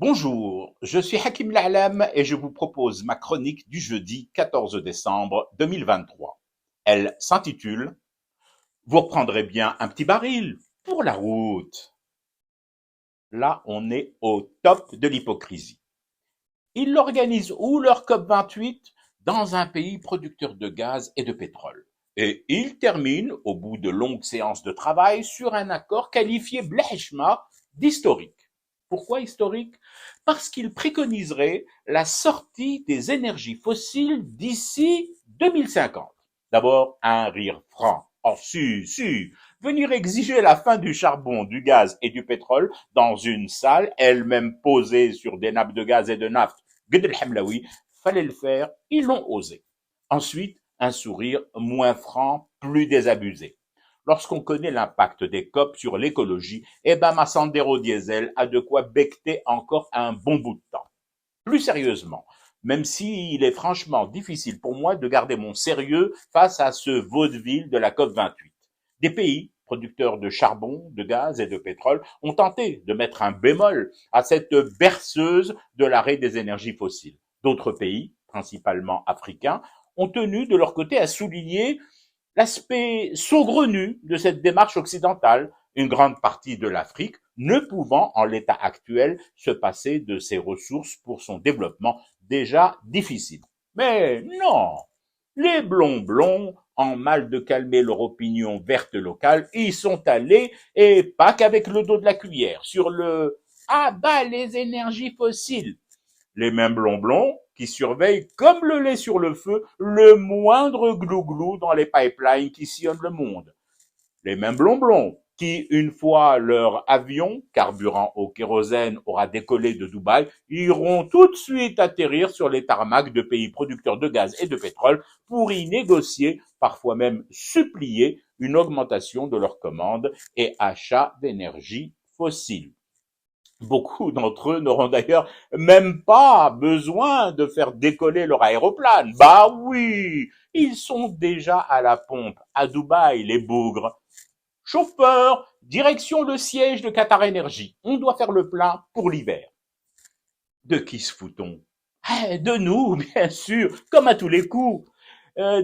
Bonjour, je suis Hakim La'alam et je vous propose ma chronique du jeudi 14 décembre 2023. Elle s'intitule Vous reprendrez bien un petit baril pour la route. Là, on est au top de l'hypocrisie. Ils l'organisent où leur COP28? Dans un pays producteur de gaz et de pétrole. Et ils terminent, au bout de longues séances de travail, sur un accord qualifié blechma d'historique. Pourquoi historique? Parce qu'il préconiserait la sortie des énergies fossiles d'ici 2050. D'abord, un rire franc. Oh si, venir exiger la fin du charbon, du gaz et du pétrole dans une salle elle-même posée sur des nappes de gaz et de nafte, Ged el Hamlaoui, fallait le faire, ils l'ont osé. Ensuite, un sourire moins franc, plus désabusé. Lorsqu'on connaît l'impact des COP sur l'écologie, eh ben ma Sandero Diesel a de quoi becter encore un bon bout de temps. Plus sérieusement, même s'il est franchement difficile pour moi de garder mon sérieux face à ce vaudeville de la COP28. Des pays producteurs de charbon, de gaz et de pétrole ont tenté de mettre un bémol à cette berceuse de l'arrêt des énergies fossiles. D'autres pays, principalement africains, ont tenu de leur côté à souligner l'aspect saugrenu de cette démarche occidentale, une grande partie de l'Afrique ne pouvant, en l'état actuel, se passer de ses ressources pour son développement déjà difficile. Mais non, les blonds en mal de calmer leur opinion verte locale, y sont allés, et pas qu'avec le dos de la cuillère, sur le «Ah bah les énergies fossiles», les mêmes blonds qui surveillent comme le lait sur le feu le moindre glouglou dans les pipelines qui sillonnent le monde. Les mêmes blonds qui, une fois leur avion, carburant au kérosène, aura décollé de Dubaï, iront tout de suite atterrir sur les tarmacs de pays producteurs de gaz et de pétrole pour y négocier, parfois même supplier, une augmentation de leurs commandes et achats d'énergie fossile. Beaucoup d'entre eux n'auront d'ailleurs même pas besoin de faire décoller leur aéroplane. Bah oui, ils sont déjà à la pompe, à Dubaï, les bougres. Chauffeur, direction le siège de Qatar Energy. On doit faire le plein pour l'hiver. De qui se fout-on? De nous, bien sûr, comme à tous les coups.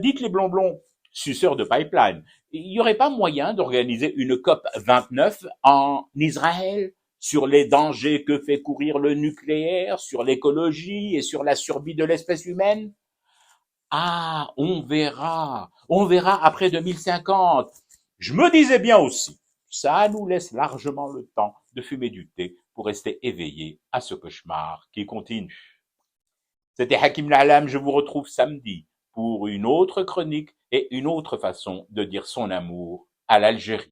Dites les blonds, suceurs de pipeline, il n'y aurait pas moyen d'organiser une COP 29 en Israël sur les dangers que fait courir le nucléaire, sur l'écologie et sur la survie de l'espèce humaine? Ah, on verra après 2050. Je me disais bien aussi, ça nous laisse largement le temps de fumer du thé pour rester éveillé à ce cauchemar qui continue. C'était Hakim La'alam, je vous retrouve samedi pour une autre chronique et une autre façon de dire son amour à l'Algérie.